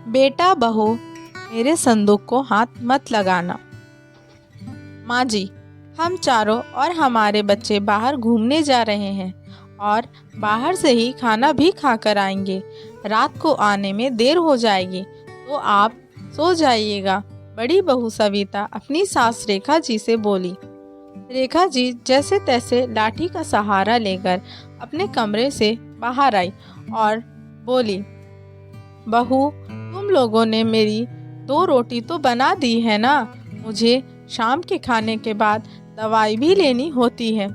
बेटा बहू मेरे संदूक को हाथ मत लगाना। माँ जी, हम चारों और हमारे बच्चे बाहर घूमने जा रहे हैं और बाहर से ही खाना भी खाकर आएंगे। रात को आने में देर हो जाएगी तो आप सो जाइएगा। बड़ी बहू सविता अपनी सास रेखा जी से बोली। रेखा जी जैसे तैसे लाठी का सहारा लेकर अपने कमरे से बाहर आई और बोली, बहू तुम लोगों ने मेरी 2 रोटी तो बना दी है ना। मुझे शाम के खाने के बाद दवाई भी लेनी होती है।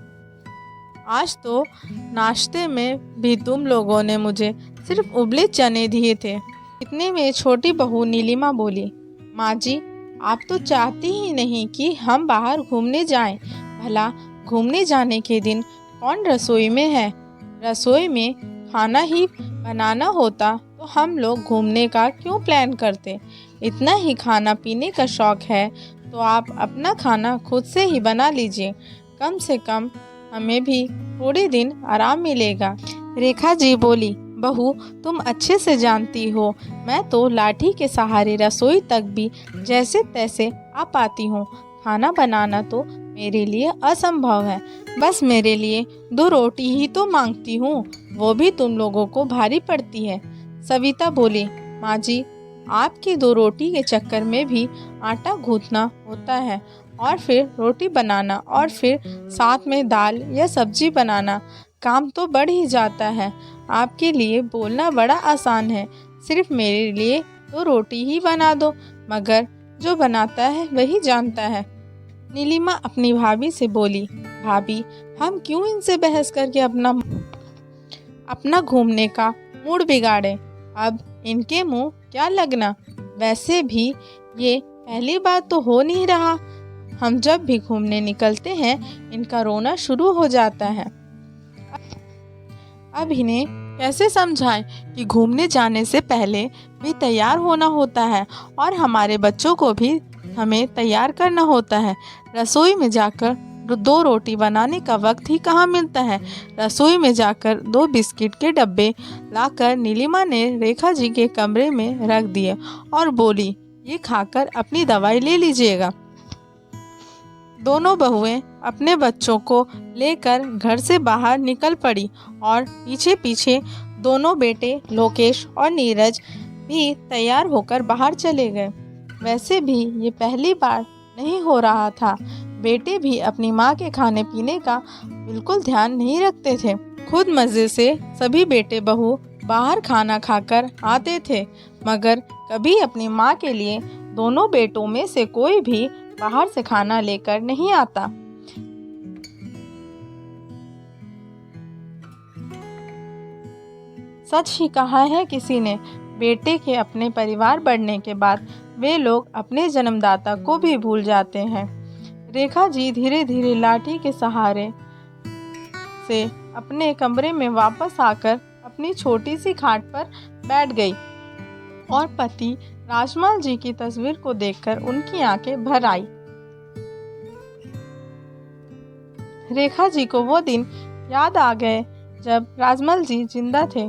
आज तो नाश्ते में भी तुम लोगों ने मुझे सिर्फ उबले चने दिए थे। इतने में छोटी बहू नीलिमा बोली, माँ जी आप तो चाहती ही नहीं कि हम बाहर घूमने जाएं। भला घूमने जाने के दिन कौन रसोई में है। रसोई में खाना ही बनाना होता तो हम लोग घूमने का क्यों प्लान करते। इतना ही खाना पीने का शौक है तो आप अपना खाना खुद से ही बना लीजिए। कम से कम हमें भी थोड़े दिन आराम मिलेगा। रेखा जी बोली, बहू तुम अच्छे से जानती हो मैं तो लाठी के सहारे रसोई तक भी जैसे तैसे आ पाती हूँ। खाना बनाना तो मेरे लिए असंभव है। बस मेरे लिए 2 रोटी ही तो मांगती हूँ, वो भी तुम लोगों को भारी पड़ती है। सविता बोली, माँ जी आपकी 2 रोटी के चक्कर में भी आटा गूंथना होता है और फिर रोटी बनाना और फिर साथ में दाल या सब्जी बनाना। काम तो बढ़ ही जाता है। आपके लिए बोलना बड़ा आसान है, सिर्फ मेरे लिए 2 रोटी ही बना दो, मगर जो बनाता है वही जानता है। नीलिमा अपनी भाभी से बोली, भाभी हम क्यों इनसे बहस करके अपना घूमने का मूड बिगाड़े। अब इनके मुंह क्या लगना। वैसे भी ये पहली बार तो हो नहीं रहा। हम जब भी घूमने निकलते हैं इनका रोना शुरू हो जाता है। अब इन्हें कैसे समझाएं कि घूमने जाने से पहले भी तैयार होना होता है और हमारे बच्चों को भी हमें तैयार करना होता है। रसोई में जाकर 2 रोटी बनाने का वक्त ही कहाँ मिलता है। रसोई में जाकर 2 बिस्किट के डब्बे लाकर नीलिमा ने रेखा जी के कमरे में रख दिए और बोली, ये खाकर अपनी दवाई ले लीजिएगा। दोनों बहुएं अपने बच्चों को लेकर घर से बाहर निकल पड़ी और पीछे पीछे दोनों बेटे लोकेश और नीरज भी तैयार होकर बाहर चले गए। वैसे भी ये पहली बार नहीं हो रहा था। बेटे भी अपनी माँ के खाने पीने का बिल्कुल ध्यान नहीं रखते थे। खुद मज़े से सभी बेटे बहू बाहर खाना खाकर आते थे, मगर कभी अपनी माँ के लिए दोनों बेटों में से कोई भी बाहर से खाना लेकर नहीं आता। सच ही कहा है किसी ने, बेटे के अपने परिवार बढ़ने के बाद वे लोग अपने जन्मदाता को भी भूल जाते हैं। रेखा जी धीरे धीरे लाठी के सहारे से अपने कमरे में वापस आकर अपनी छोटी सी खाट पर बैठ गई और पति राजमल जी की तस्वीर को देखकर उनकी आंखें भर आई। रेखा जी को वो दिन याद आ गए जब राजमल जी जिंदा थे।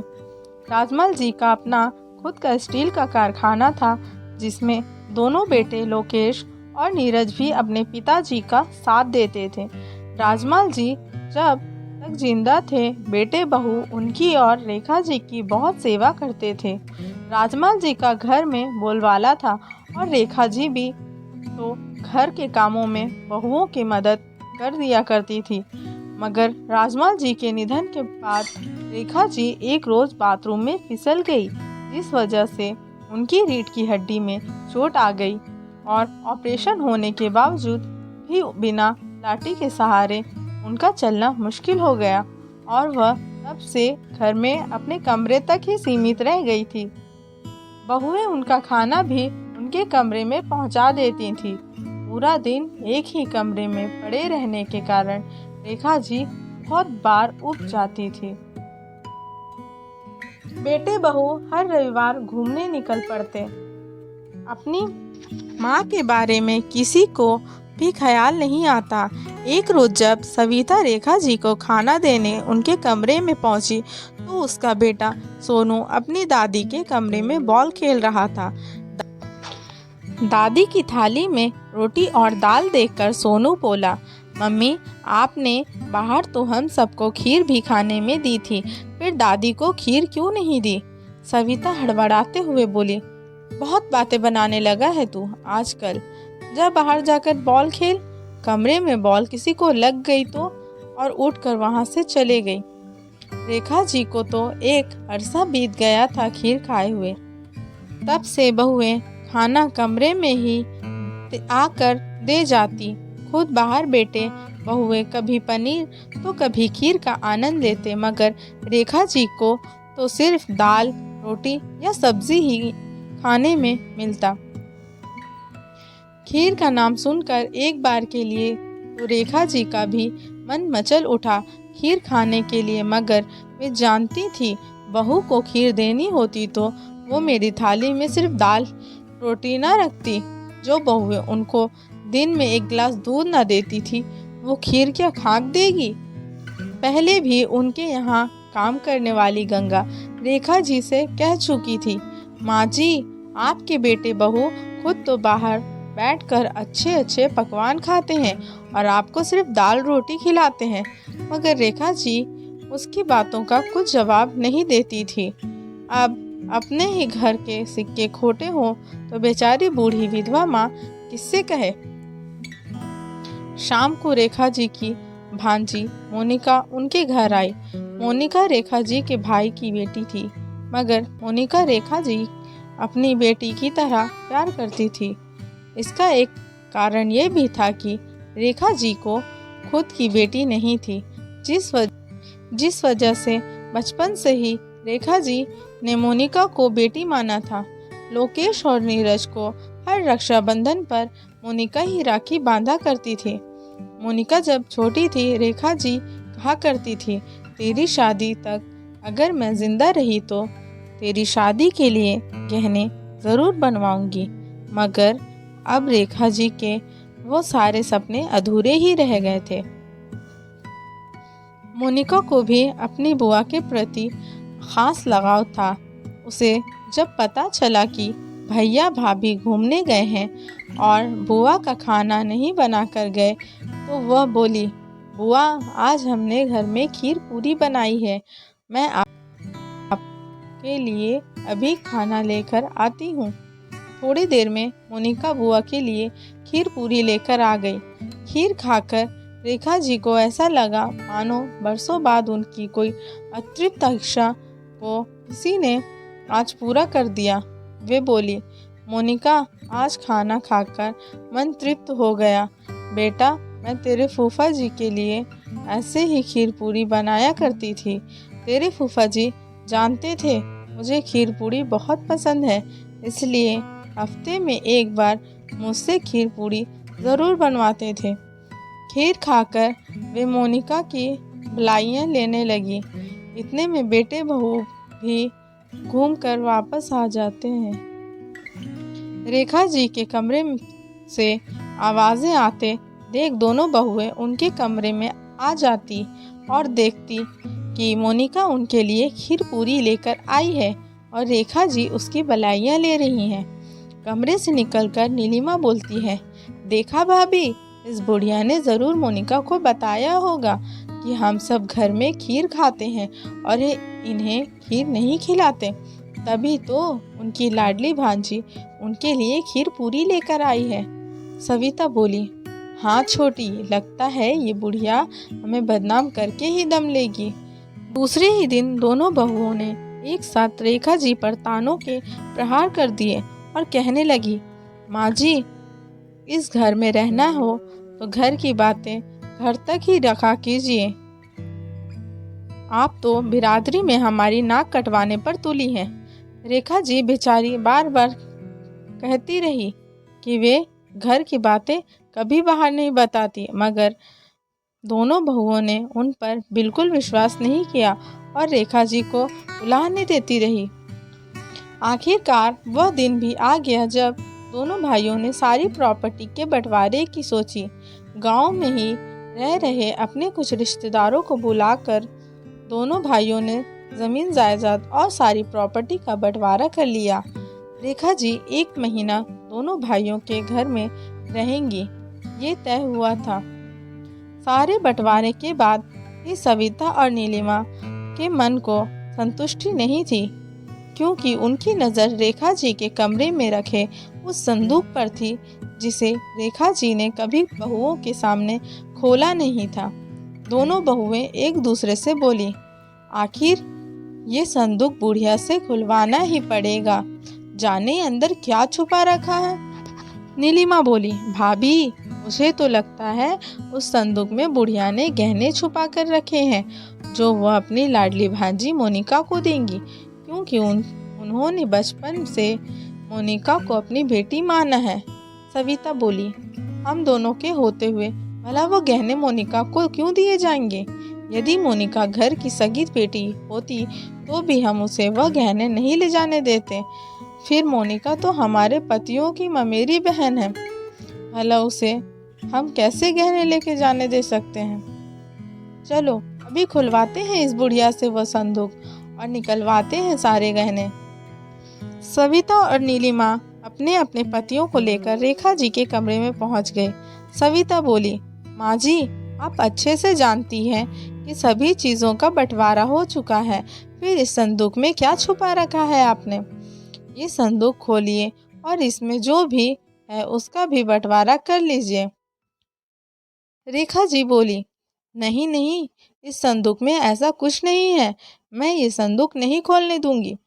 राजमल जी का अपना खुद का स्टील का कारखाना था जिसमें दोनों बेटे लोकेश और नीरज भी अपने पिताजी का साथ देते थे। राजमल जी जब तक जिंदा थे बेटे बहू उनकी और रेखा जी की बहुत सेवा करते थे। राजमल जी का घर में बोलबाला था और रेखा जी भी तो घर के कामों में बहुओं की मदद कर दिया करती थी। मगर राजमल जी के निधन के बाद रेखा जी एक रोज बाथरूम में फिसल गई, जिस वजह से उनकी रीढ़ की हड्डी में चोट आ गई और ऑपरेशन होने के बावजूद भी बिना लाठी के सहारे उनका चलना मुश्किल हो गया और वह तब से घर में अपने कमरे तक ही सीमित रह गई थी। बहुएं उनका खाना भी उनके कमरे में पहुंचा देती थी। पूरा दिन एक ही कमरे में पड़े रहने के कारण रेखा जी बहुत बार उब जाती थी। बेटे बहू हर रविवार घूमने निकल पड़ते। अपनी माँ के बारे में किसी को भी ख्याल नहीं आता। एक रोज़ जब सविता रेखा जी को खाना देने उनके कमरे में पहुंची तो उसका बेटा सोनू अपनी दादी के कमरे में बॉल खेल रहा था। दादी की थाली में रोटी और दाल देखकर सोनू बोला, मम्मी आपने बाहर तो हम सबको खीर भी खाने में दी थी, फिर दादी को खीर क्यों नहीं दी? सविता हड़बड़ाते हुए बोली, बहुत बातें बनाने लगा है तू आजकल। जा बाहर जाकर बॉल खेल। कमरे में बॉल किसी को लग गई तो और उठकर वहां से चले गई। रेखा जी को तो एक अरसा बीत गया था खीर खाए हुए। तब से बहुएं खाना कमरे में ही आकर दे जाती। खुद बाहर बेटे बहुएं कभी पनीर तो कभी खीर का आनंद लेते, मगर रेखा जी को तो सिर्फ दाल रोटी या सब्जी ही खाने में मिलता। खीर का नाम सुनकर एक बार के लिए तो रेखा जी का भी मन मचल उठा खीर खाने के लिए, मगर वे जानती थी बहू को खीर देनी होती तो वो मेरी थाली में सिर्फ दाल रोटी ना रखती। जो बहुएं उनको दिन में एक गिलास दूध न देती थी वो खीर क्या खाक देगी? पहले भी उनके यहाँ काम करने वाली गंगा रेखा जी से कह चुकी थी, माँ जी आपके बेटे बहू खुद तो बाहर बैठकर अच्छे अच्छे पकवान खाते हैं और आपको सिर्फ दाल रोटी खिलाते हैं, मगर रेखा जी उसकी बातों का कुछ जवाब नहीं देती थी। अब अपने ही घर के सिक्के खोटे हों तो बेचारी बूढ़ी विधवा माँ किससे कहे। शाम को रेखा जी की भांजी मोनिका उनके घर आई। मोनिका रेखा जी के भाई की बेटी थी, मगर मोनिका रेखा जी अपनी बेटी की तरह प्यार करती थी। इसका एक कारण ये भी था कि रेखा जी को खुद की बेटी नहीं थी, जिस वजह से बचपन से ही रेखा जी ने मोनिका को बेटी माना था। लोकेश और नीरज को हर रक्षाबंधन पर मोनिका ही राखी बांधा करती थी। मोनिका जब छोटी थी रेखा जी कहा करती थी, तेरी शादी तक अगर मैं जिंदा रही तो तेरी शादी के लिए गहने ज़रूर बनवाऊंगी, मगर अब रेखा जी के वो सारे सपने अधूरे ही रह गए थे। मोनिका को भी अपनी बुआ के प्रति खास लगाव था। उसे जब पता चला कि भैया भाभी घूमने गए हैं और बुआ का खाना नहीं बना कर गए तो वह बोली, बुआ आज हमने घर में खीर पूरी बनाई है, मैं आपके लिए अभी खाना लेकर आती हूँ। थोड़ी देर में मोनिका बुआ के लिए खीर पूरी लेकर आ गई। खीर खाकर रेखा जी को ऐसा लगा मानो बरसों बाद उनकी कोई अतृप्त इच्छा को किसी ने आज पूरा कर दिया। वे बोली, मोनिका आज खाना खाकर मन तृप्त हो गया। बेटा मैं तेरे फूफा जी के लिए ऐसे ही खीर पूरी बनाया करती थी। तेरे फूफा जी जानते थे मुझे खीर पूरी बहुत पसंद है, इसलिए हफ्ते में एक बार मुझसे खीर पूरी ज़रूर बनवाते थे। खीर खाकर वे मोनिका की भलाइयाँ लेने लगी। इतने में बेटे बहू भी घूमकर वापस आ जाते हैं। रेखा जी के कमरे से आवाज़ें आते देख दोनों बहुएं उनके कमरे में आ जाती और देखती कि मोनिका उनके लिए खीर पूरी लेकर आई है और रेखा जी उसकी भलाइयाँ ले रही हैं। कमरे से निकलकर नीलिमा बोलती है, देखा भाभी इस बुढ़िया ने ज़रूर मोनिका को बताया होगा कि हम सब घर में खीर खाते हैं और इन्हें खीर नहीं खिलाते, तभी तो उनकी लाडली भांजी उनके लिए खीर पूरी लेकर आई है। सविता बोली, हाँ छोटी, लगता है ये बुढ़िया हमें बदनाम करके ही दम लेगी। दूसरे ही दिन दोनों बहुओं ने एक साथ रेखा जी पर तानों के प्रहार कर दिए और कहने लगी, माँ जी इस घर में रहना हो तो घर की बातें घर तक ही रखा कीजिए। आप तो बिरादरी में हमारी नाक कटवाने पर तुली हैं। रेखा जी बेचारी बार बार कहती रही कि वे घर की बातें कभी बाहर नहीं बताती, मगर दोनों बहुओं ने उन पर बिल्कुल विश्वास नहीं किया और रेखा जी को उलाहने देती रही। आखिरकार वह दिन भी आ गया जब दोनों भाइयों ने सारी प्रॉपर्टी के बंटवारे की सोची। गांव में ही रह रहे अपने कुछ रिश्तेदारों को बुलाकर दोनों भाइयों ने जमीन जायदाद और सारी प्रॉपर्टी का बंटवारा कर लिया। रेखा जी 1 महीना दोनों भाइयों के घर में रहेंगी, ये तय हुआ था। सारे बंटवारे के बाद भी सविता और नीलिमा के मन को संतुष्टि नहीं थी, क्योंकि उनकी नज़र रेखा जी के कमरे में रखे उस संदूक पर थी जिसे रेखा जी ने कभी बहुओं के सामने खोला नहीं था। दोनों बहुएं एक दूसरे से बोली, आखिर ये संदूक बुढ़िया से खुलवाना ही पड़ेगा, जाने अंदर क्या छुपा रखा है। नीलिमा बोली, भाभी मुझे तो लगता है उस संदूक में बुढ़िया ने गहने छुपा कर रखे हैं जो वह अपनी लाडली भांजी मोनिका को देंगी, क्योंकि उन्होंने बचपन से मोनिका को अपनी बेटी माना है। सविता बोली, हम दोनों के होते हुए भला वो गहने मोनिका को क्यों दिए जाएंगे? यदि मोनिका घर की सगी बेटी होती तो भी हम उसे वह गहने नहीं ले जाने देते। फिर मोनिका तो हमारे पतियों की ममेरी बहन है, भला उसे हम कैसे गहने लेके जाने दे सकते हैं? चलो अभी खुलवाते हैं इस बुढ़िया से वह संदूक और निकलवाते हैं सारे गहने। सविता और नीलिमा अपने अपने पतियों को लेकर रेखा जी के कमरे में पहुंच गए। सविता बोली, माँ जी आप अच्छे से जानती हैं कि सभी चीज़ों का बंटवारा हो चुका है, फिर इस संदूक में क्या छुपा रखा है आपने? ये संदूक खोलिए और इसमें जो भी है उसका भी बंटवारा कर लीजिए। रेखा जी बोली, नहीं नहीं, इस संदूक में ऐसा कुछ नहीं है, मैं ये संदूक नहीं खोलने दूंगी।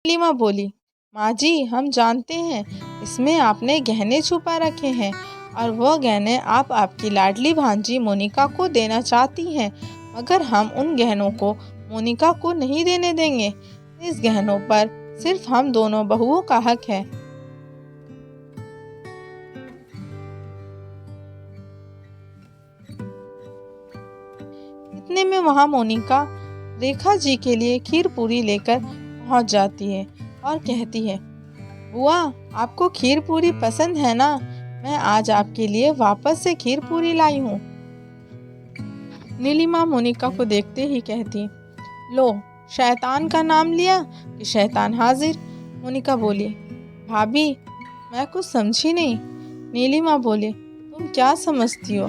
नीलिमा बोली, माँ जी हम जानते हैं इसमें आपने गहने छुपा रखे हैं और वह गहने आप आपकी लाडली भांजी मोनिका को देना चाहती हैं, मगर हम उन गहनों को मोनिका को नहीं देने देंगे। इस गहनों पर सिर्फ हम दोनों बहुओं का हक है। इतने में वहां मोनिका रेखा जी के लिए खीर पूरी लेकर पहुंच जाती है और कहती है, बुआ आपको खीर पूरी पसंद है ना? मैं आज आपके लिए वापस से खीर पूरी लाई हूँ। नीलिमा मोनिका को देखते ही कहती, लो शैतान का नाम लिया कि शैतान हाजिर। मोनिका बोली, भाभी मैं कुछ समझी नहीं। नीलिमा बोली, तुम क्या समझती हो?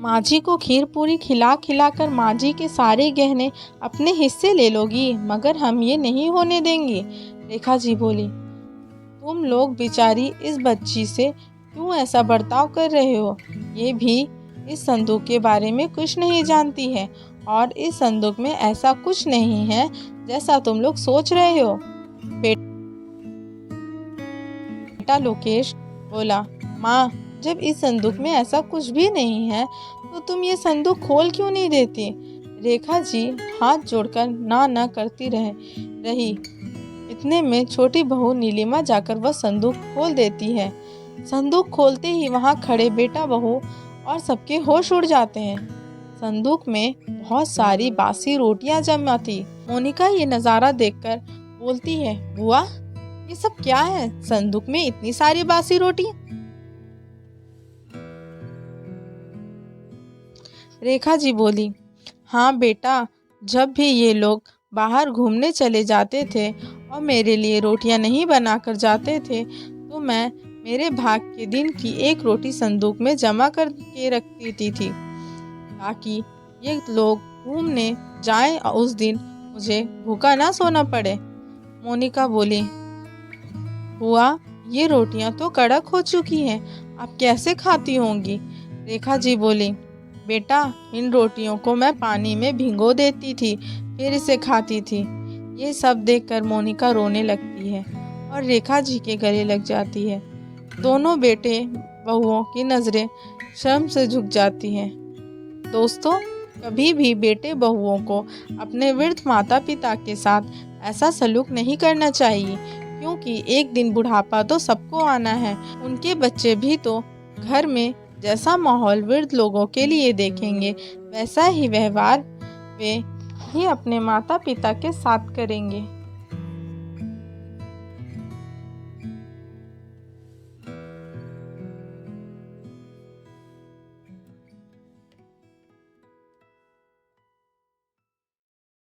माँ जी को खीर पूरी खिला खिला कर माँ जी के सारे गहने अपने हिस्से ले लोगी, मगर हम ये नहीं होने देंगे। रेखा जी बोली, तुम लोग बेचारी इस बच्ची से क्यों ऐसा बर्ताव कर रहे हो? ये भी इस संदूक के बारे में कुछ नहीं जानती है और इस संदूक में ऐसा कुछ नहीं है जैसा तुम लोग सोच रहे हो। बेटा लोकेश बोला, माँ जब इस संदूक में ऐसा कुछ भी नहीं है तो तुम ये संदूक खोल क्यों नहीं देती? रेखा जी हाथ जोड़कर ना करती रही। इतने में छोटी बहू नीलिमा जाकर वह संदूक खोल देती है। संदूक खोलते ही वहां खड़े बेटा बहू और सबके होश उड़ जाते हैं। संदूक में बहुत सारी बासी रोटियां जमा थी। मोनिका ये नज़ारा देखकर बोलती है, बुआ ये सब क्या है? संदूक में इतनी सारी बासी रोटी? रेखा जी बोली, हाँ बेटा, जब भी ये लोग बाहर घूमने चले जाते थे और मेरे लिए रोटियां नहीं बनाकर जाते थे तो मैं मेरे भाग के दिन की एक रोटी संदूक में जमा करके रखती थी ताकि ये लोग घूमने जाएं और उस दिन मुझे भूखा ना सोना पड़े। मोनिका बोली, बुआ ये रोटियां तो कड़क हो चुकी हैं, आप कैसे खाती होंगी? रेखा जी बोली, बेटा इन रोटियों को मैं पानी में भिगो देती थी फिर इसे खाती थी। ये सब देखकर मोनिका रोने लगती है और रेखा जी के गले लग जाती है। दोनों बेटे बहुओं की नज़रें शर्म से झुक जाती हैं। दोस्तों, कभी भी बेटे बहुओं को अपने वृद्ध माता पिता के साथ ऐसा सलूक नहीं करना चाहिए, क्योंकि एक दिन बुढ़ापा तो सबको आना है। उनके बच्चे भी तो घर में जैसा माहौल वृद्ध लोगों के लिए देखेंगे वैसा ही व्यवहार वे ही अपने माता पिता के साथ करेंगे।